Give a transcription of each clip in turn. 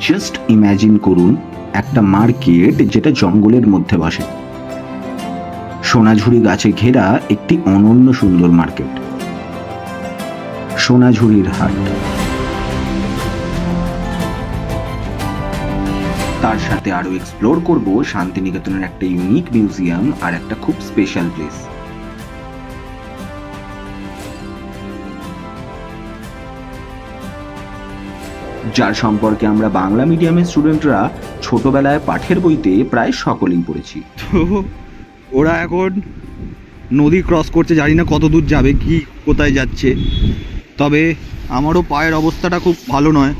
Just imagine করুন একটা market যেটা জঙ্গলের মধ্যে বসে, সোনাঝুরি গাছে ঘেরা একটি অনন্য সুন্দর মার্কেট, সোনাঝুরির হাট। তার সাথে আরো এক্সপ্লোর করব শান্তিনিকেতনের একটা ইউনিক মিউজিয়াম আর একটা খুব স্পেশাল প্লেস। যার সম্পর্কে আমরা বাংলা মিডিয়ামের স্টুডেন্টরা ছোটবেলায় পাঠের বইতে প্রায় সকলেই পড়েছি। তো ওরা এখন নদী ক্রস করছে, জানি না কত দূর যাবে, কি কোথায় যাচ্ছে। তবে আমারও পায়ের অবস্থাটা খুব ভালো নয়,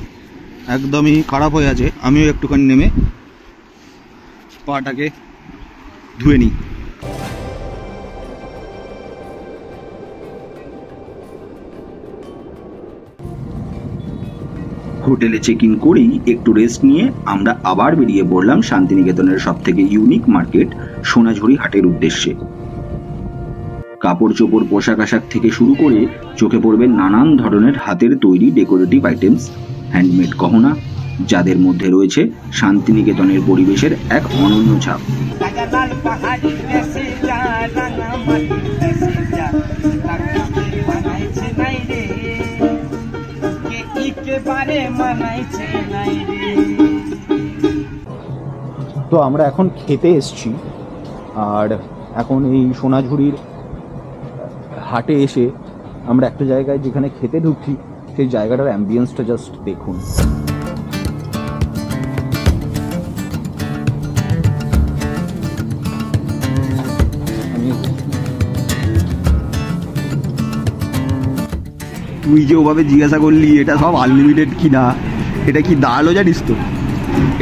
একদমই খারাপ হয়ে আছে। আমিও একটুখানি নেমে পাটাকে ধুয়ে নিই। হোটেলে চেক ইন করেই একটু রেস্ট নিয়ে আমরা আবার বেরিয়ে পড়লাম শান্তিনিকেতনের সবথেকে ইউনিক মার্কেট সোনাঝুরি হাটের উদ্দেশ্যে। কাপড় চোপড়, পোশাক আশাক থেকে শুরু করে চোখে পড়বে নানান ধরনের হাতের তৈরি ডেকোরেটিভ আইটেমস, হ্যান্ডমেড গহনা, যাদের মধ্যে রয়েছে শান্তিনিকেতনের পরিবেশের এক অনন্য ছাপ। তো আমরা এখন খেতে এসছি, আর এখন এই সোনাঝুরির হাটে এসে আমরা একটা জায়গায় যেখানে খেতে ঢুকছি, সেই জায়গাটার অ্যাম্বিয়েন্সটা জাস্ট দেখুন। তুই যে ওভাবে জিজ্ঞাসা করলি এটা সব আনলিমিটেড কিনা, এটা কি দাঁড়ালো জানিস তো?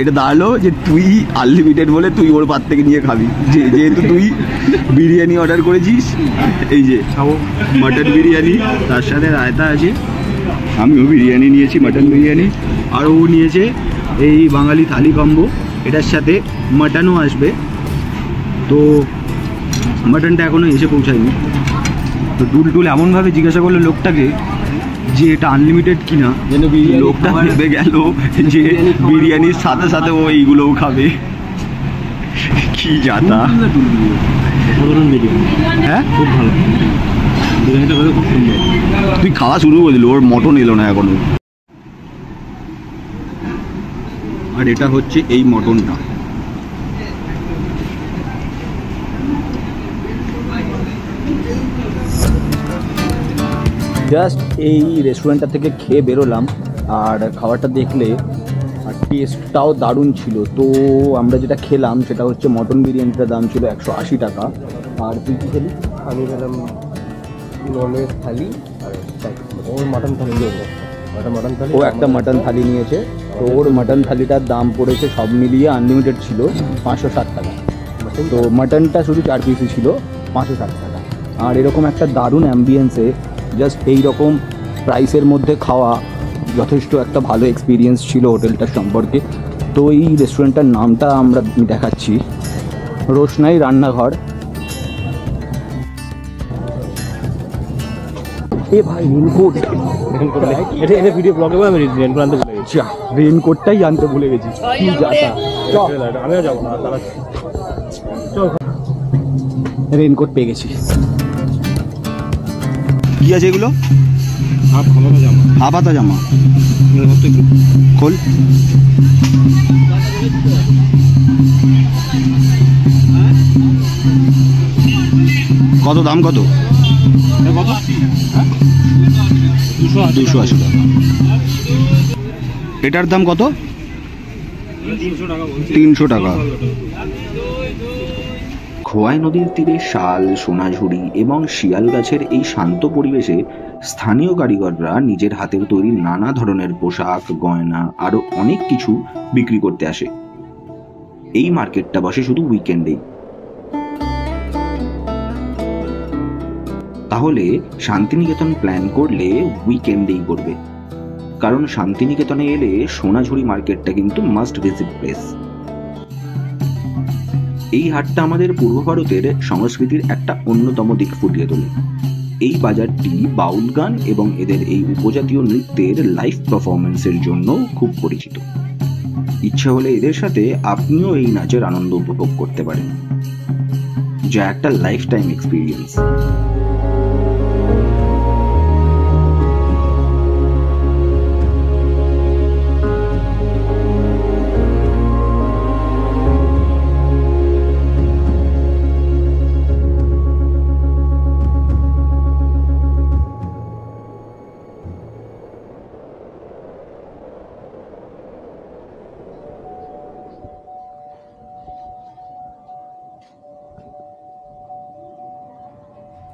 এটা দাঁড়ালো যে তুই আনলিমিটেড বলে তুই ওর পাত থেকে নিয়ে খাবি। যেহেতু তুই বিরিয়ানি অর্ডার করেছিস, এই যে খাবো মাটন বিরিয়ানি, তার সাথে রায়তা আছে। আমিও বিরিয়ানি নিয়েছি, মাটন বিরিয়ানি, আর ও নিয়েছে এই বাঙালি থালি কম্বো, এটার সাথে মাটনও আসবে। তো মাটনটা এখনও এসে পৌঁছায়নি। তো টুল এমনভাবে জিজ্ঞাসা করলো লোকটাকে যে এটা আনলিমিটেড কিনা, লোকটা ভেবে গেল যে বিরিয়ানির সাথে সাথে ও এইগুলোও খাবে। কি জাতা! হ্যাঁ, খুব ভালো, খুব সুন্দর। তুই খাওয়া শুরু করে দিল, ওর মটন এলো না এখনো। আর এটা হচ্ছে এই মটনটা। জাস্ট এই রেস্টুরেন্টটা থেকে খেয়ে বেরোলাম, আর খাবারটা দেখলে আর টেস্টটাও দারুণ ছিল। তো আমরা যেটা খেলাম সেটা হচ্ছে মটন বিরিয়ানিটার দাম ছিল 180 টাকা। আর তুই কী খেলি? আমি খেলাম ননভেজ থালি, আর ওর মাটন থালি নিয়েছে। ও একটা মাটন থালি নিয়েছে, তো ওর মাটন থালিটার দাম পড়েছে সব মিলিয়ে, আনলিমিটেড ছিল 560 টাকা। তো মাটনটা শুধু 4 পিসই ছিল 560 টাকা। আর এরকম একটা দারুণ অ্যাম্বিয়েন্সে জাস্ট এই রকম প্রাইসের মধ্যে খাওয়া যথেষ্ট একটা ভালো এক্সপিরিয়েন্স ছিল হোটেলটার সম্পর্কে। তো এই রেস্টুরেন্টটার নামটা আমরা দেখাচ্ছি, রোশনাই রান্নাঘর। এ ভাই রেনকোট, এটা ভিডিও ব্লগে আমি রেনকোট আনতে ভুলে গেছি। রেনকোটটাই আনতে ভুলে গেছি, কি যাতা! আমিও যাবো না, তারা রেনকোট পেয়ে গেছি। কি আছে এগুলো? হাফাতা জামা। খোল। কত দাম? কত? 280 টাকা। এটার দাম কত? 300 টাকা। খোয়াই নদীর তীরে শাল, সোনাঝুরি এবং শিয়াল গাছের এই শান্ত পরিবেশে স্থানীয় কারিগররা নিজের হাতের তৈরি নানা ধরনের পোশাক, গয়না আরো অনেক কিছু বিক্রি করতে আসে। এই মার্কেটটা বসে শুধু উইকেন্ডেই। তাহলে শান্তিনিকেতন প্ল্যান করলে উইকেন্ডেই করবে, কারণ শান্তিনিকেতনে এলে সোনাঝুরি মার্কেটটা কিন্তু মাস্ট ভিজিট প্লেস। এই হাটটা আমাদের পূর্ব ভারতের সংস্কৃতির একটা অন্যতম দিক ফুটিয়ে তোলে। এই বাজারটি বাউল গান এবং এদের এই উপজাতীয় নৃত্যের লাইভ পারফরমেন্সের জন্য খুব পরিচিত। ইচ্ছা হলে এদের সাথে আপনিও এই নাচের আনন্দ উপভোগ করতে পারেন, যা একটা লাইফ টাইম এক্সপিরিয়েন্স।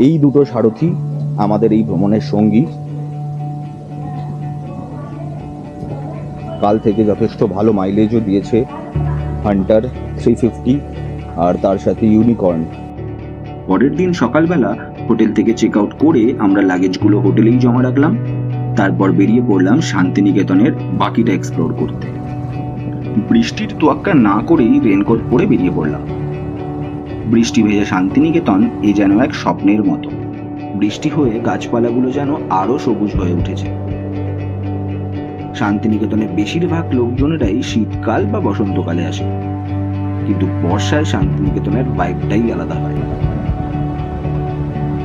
এই দুটো সারথি আমাদের এই ভ্রমণের সঙ্গী। কাল থেকে যথেষ্ট ভালো মাইলেজও দিয়েছে হান্টার 350 আর তার সাথে ইউনিকর্ন। পরের দিন সকালবেলা হোটেল থেকে চেক আউট করে আমরা লাগেজগুলো হোটেলেই জমা রাখলাম। তারপর বেরিয়ে পড়লাম শান্তিনিকেতনের বাকিটা এক্সপ্লোর করতে। বৃষ্টির তোয়াক্কা না করেই রেনকোট পরে বেরিয়ে পড়লাম। বৃষ্টি ভেজা শান্তিনিকেতন এ যেন এক স্বপ্নের মতো। বৃষ্টি হয়ে গাছপালাগুলো যেন আরো সবুজ হয়ে উঠেছে। শান্তিনিকেতনের বেশিরভাগ লোকজনেরাই শীতকাল বা বসন্তকালে আসে, কিন্তু বর্ষায় শান্তিনিকেতনের ভাইবটাই আলাদা হয়।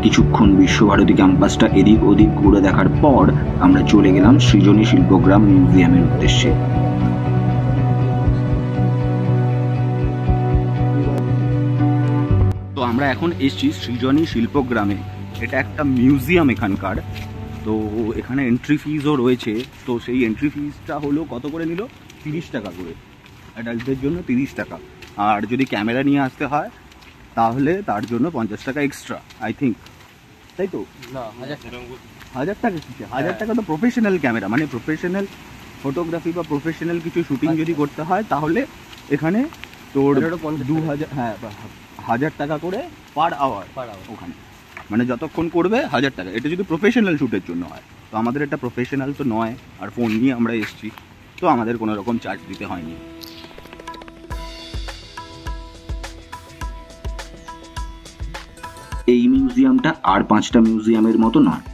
কিছুক্ষণ বিশ্বভারতী ক্যাম্পাসটা এদিক ওদিক ঘুরে দেখার পর আমরা চলে গেলাম সৃজনী শিল্পগ্রাম মিউজিয়ামের উদ্দেশ্যে। তো আমরা এখন এসেছি সৃজনী শিল্পগ্রামে। এটা একটা মিউজিয়াম এখানকার। তো এখানে এন্ট্রি ফিজও রয়েছে। তো সেই এন্ট্রি ফিজটা হলো কত করে নিল? 30 টাকা করে, অ্যাডাল্টদের জন্য 30 টাকা। আর যদি ক্যামেরা নিয়ে আসতে হয় তাহলে তার জন্য 50 টাকা এক্সট্রা, আই থিঙ্ক, তাই তো? না, 1000 টাকা। 1000 টাকা কিসে? 1000 টাকা তো প্রফেশনাল ক্যামেরা, মানে প্রফেশনাল ফটোগ্রাফি বা প্রফেশনাল কিছু শুটিং যদি করতে হয় তাহলে এখানে তোর 2000, হ্যাঁ 1000 টাকা করে পার আওয়ার ওখানে, মানে যতক্ষণ করবে 1000 টাকা। এটা যদি প্রফেশনাল শ্যুটের জন্য হয়। তো আমাদের এটা প্রফেশনাল তো নয়, আর ফোন নিয়ে আমরা এসেছি, তো আমাদের কোনো রকম চার্জ দিতে হয়নি। এই মিউজিয়ামটা আর 5টা মিউজিয়ামের মতো নয়,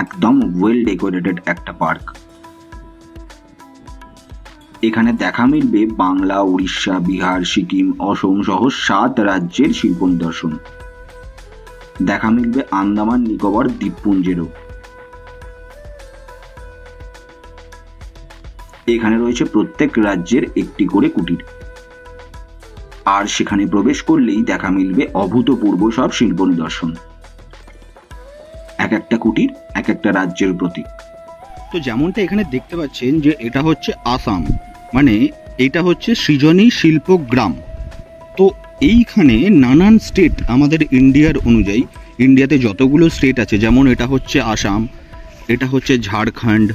একদম ওয়েল ডেকোরেটেড একটা পার্ক। এখানে দেখা মিলবে বাংলা, উড়িষ্যা, বিহার, সিকিম, অসম সহ 7 রাজ্যের শিল্প নিদর্শন। দেখা মিলবে আন্দামান নিকোবর দ্বীপপুঞ্জেরও। এখানে রয়েছে প্রত্যেক রাজ্যের একটি করে কুটির, আর সেখানে প্রবেশ করলেই দেখা মিলবে অভূতপূর্ব সব শিল্প নিদর্শন। এক একটা কুটির এক একটা রাজ্যের প্রতীক। তো যেমনটা এখানে দেখতে পাচ্ছেন যে এটা হচ্ছে আসাম, মানে এটা হচ্ছে সৃজনী শিল্পগ্রাম। তো এইখানে নানান স্টেট, আমাদের ইন্ডিয়ার অনুযায়ী ইন্ডিয়াতে যতগুলো স্টেট আছে, যেমন এটা হচ্ছে আসাম, এটা হচ্ছে ঝাড়খণ্ড,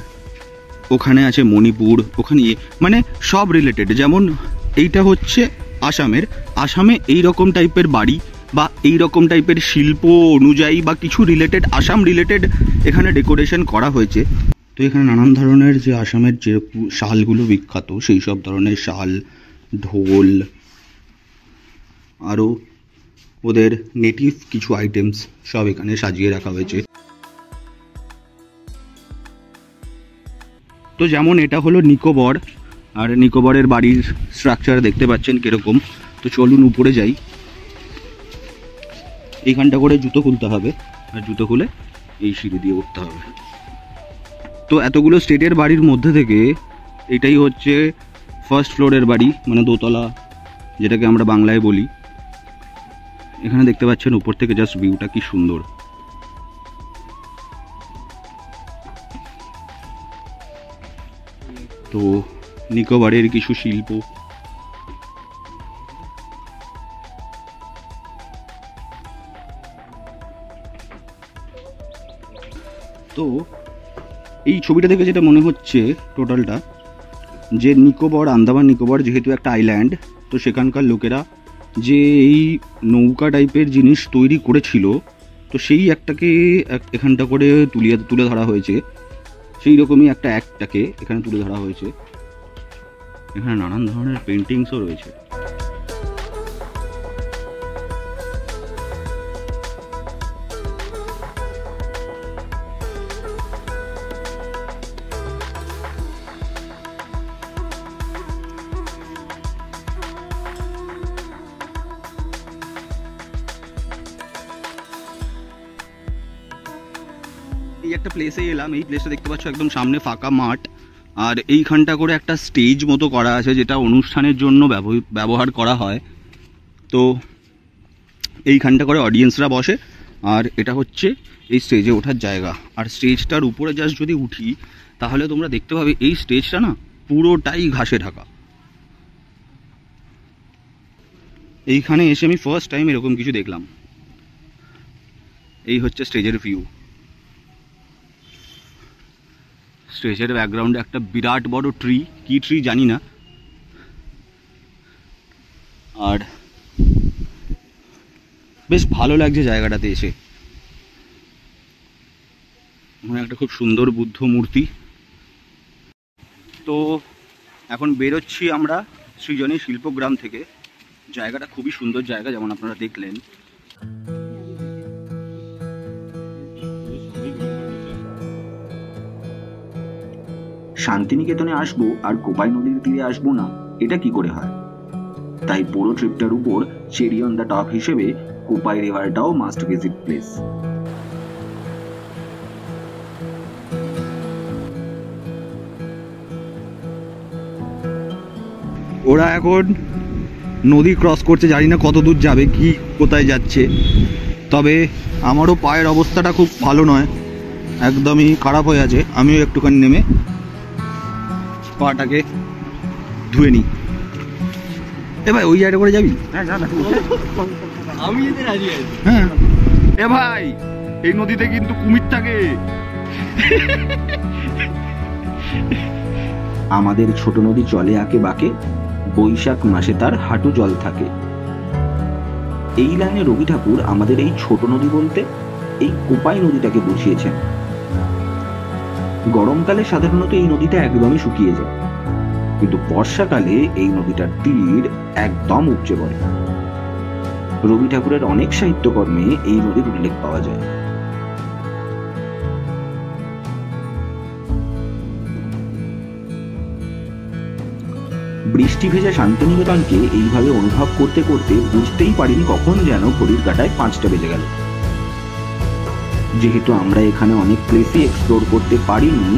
ওখানে আছে মণিপুর, ওখানে মানে সব রিলেটেড। যেমন এইটা হচ্ছে আসামে এই রকম টাইপের বাড়ি বা এই রকম টাইপের শিল্প অনুযায়ী বা কিছু রিলেটেড, আসাম রিলেটেড এখানে ডেকোরেশন করা হয়েছে। তো এখানে নানান ধরনের যে আসামের যে শালগুলো বিখ্যাত, সেই সব ধরনের শাল, ঢোল, আরও ওদের নেটিভ কিছু আইটেমস সব এখানে সাজিয়ে রাখা হয়েছে। তো যেমন এটা হলো নিকোবর, আর নিকোবরের বাড়ির স্ট্রাকচার দেখতে পাচ্ছেন কিরকম। তো চলুন উপরে যাই। এইখানটা করে জুতো খুলতে হবে, আর জুতো খুলে এই সিঁড়ি দিয়ে উঠতে হবে। তো এতগুলো স্টেটের বাড়ির মধ্যে থেকে এটাই হচ্ছে ফার্স্ট ফ্লোরের বাড়ি, মানে দোতলা যেটাকে আমরা বাংলায় বলি। এখানে দেখতে পাচ্ছেন উপর থেকে জাস্ট ভিউটা কি সুন্দর। তো নিকোবরের কিছু শিল্প, তো এই ছবিটা দেখে যেটা মনে হচ্ছে টোটালটা, যে নিকোবর, আন্দামান নিকোবর যেহেতু একটা আইল্যান্ড, তো সেখানকার লোকেরা যে এই নৌকা টাইপের জিনিস তৈরি করেছিল, তো সেই একটাকে এখানটা করে তুলে ধরা হয়েছে। সেই রকমই একটা অ্যাক্টটাকে এখানে তুলে ধরা হয়েছে। এখানে নানান ধরনের পেন্টিংসও রয়েছে। একটা প্লেসে এলাম। এই প্লেসটা দেখতে পাচ্ছ একদম সামনে ফাঁকা মাঠ, আর এইখানটা করে একটা স্টেজ মতো করা আছে যেটা অনুষ্ঠানের জন্য ব্যবহার করা হয়। তো এইখানটা করে অডিয়েন্সরা বসে, আর এটা হচ্ছে এই স্টেজে ওঠার জায়গা। আর স্টেজটার উপরে জাস্ট যদি উঠি তাহলে তোমরা দেখতে পাবে এই স্টেজটা না পুরোটাই ঘাসে ঢাকা। এইখানে এসে আমি ফার্স্ট টাইম এরকম কিছু দেখলাম। এই হচ্ছে স্টেজের ভিউ। স্টেজের ব্যাকগ্রাউন্ডে একটা বিরাট বড় ট্রি, কি ট্রি জানি না। আর বেশ ভালো লাগছে জায়গাটাতে এসে। একটা খুব সুন্দর বুদ্ধ মূর্তি। তো এখন বেরোচ্ছি আমরা সৃজনী শিল্পগ্রাম থেকে। জায়গাটা খুবই সুন্দর জায়গা, যেমন আপনারা দেখলেন। শান্তিনিকেতনে আসবো আর কোপাই নদীর তীরে আসবো না, এটা কি করে হয়? তাই পুরো ট্রিপটার উপর চেরি অন দ্য টপ হিসেবে কোপাই রিভারটাও মাস্ট ভিজিট প্লেস। ওরা এখন নদী ক্রস করছে, জানি না কত দূর যাবে, কি কোথায় যাচ্ছে। তবে আমারও পায়ের অবস্থাটা খুব ভালো নয়, একদমই খারাপ হয়ে আছে। আমিও একটুখানি নেমে পাটাকে ধুয়ে নিই। এ ভাই ওই জায়গাটা করে যাবি? আমি যেতে রাজি আছি। হ্যাঁ এ ভাই, এই নদীতে কিন্তু কুমির থাকে। আমাদের ছোট নদী চলে আঁকে বাঁকে, বৈশাখ মাসে তার হাঁটু জল থাকে। এই লাইনে রবি ঠাকুর আমাদের এই ছোট নদী বলতে এই কোপাই নদীটাকে বুঝিয়েছেন। গরমকালে সাধারণত এই নদীটা একদমই শুকিয়ে যায়, কিন্তু বর্ষাকালে এই নদীটার তীর একদম উপচে পড়ে। রবি ঠাকুরের অনেক সাহিত্যকর্মে এই নদীর উল্লেখ পাওয়া যায়। বৃষ্টি ভেজা শান্তিনিকেতনকে এইভাবে অনুভব করতে করতে বুঝতেই পারিনি কখন যেন ঘড়ির কাঁটায় 5টা বেজে গেল। যেহেতু আমরা এখানে অনেক প্লেসই এক্সপ্লোর করতে পারিনি,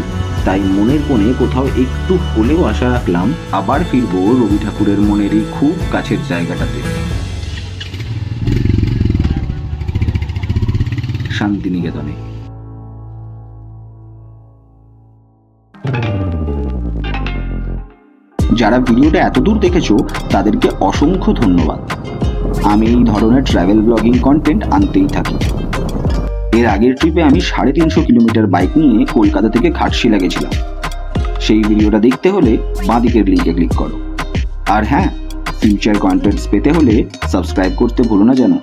তাই মনের কোণে কোথাও একটু হলেও আশা রাখলাম আবার ফিরবো রবি ঠাকুরের মনের এই খুব কাছের জায়গাটাতে, শান্তিনিকেতনে। যারা ভিডিওটা এতদূর দেখেছো তাদেরকে অসংখ্য ধন্যবাদ। আমি এই ধরনের ট্রাভেল ব্লগিং কন্টেন্ট আনতেই থাকি। এর আগের ট্রিপে আমি 350 কিলোমিটার বাইক নিয়ে কলকাতা থেকে ঘাটশিলা গেছিলাম। সেই ভিডিওটা দেখতে হলে বাঁদিকের লিঙ্কে ক্লিক করো। আর হ্যাঁ, ফিউচার কন্টেন্টস পেতে হলে সাবস্ক্রাইব করতে ভুলো না যেন।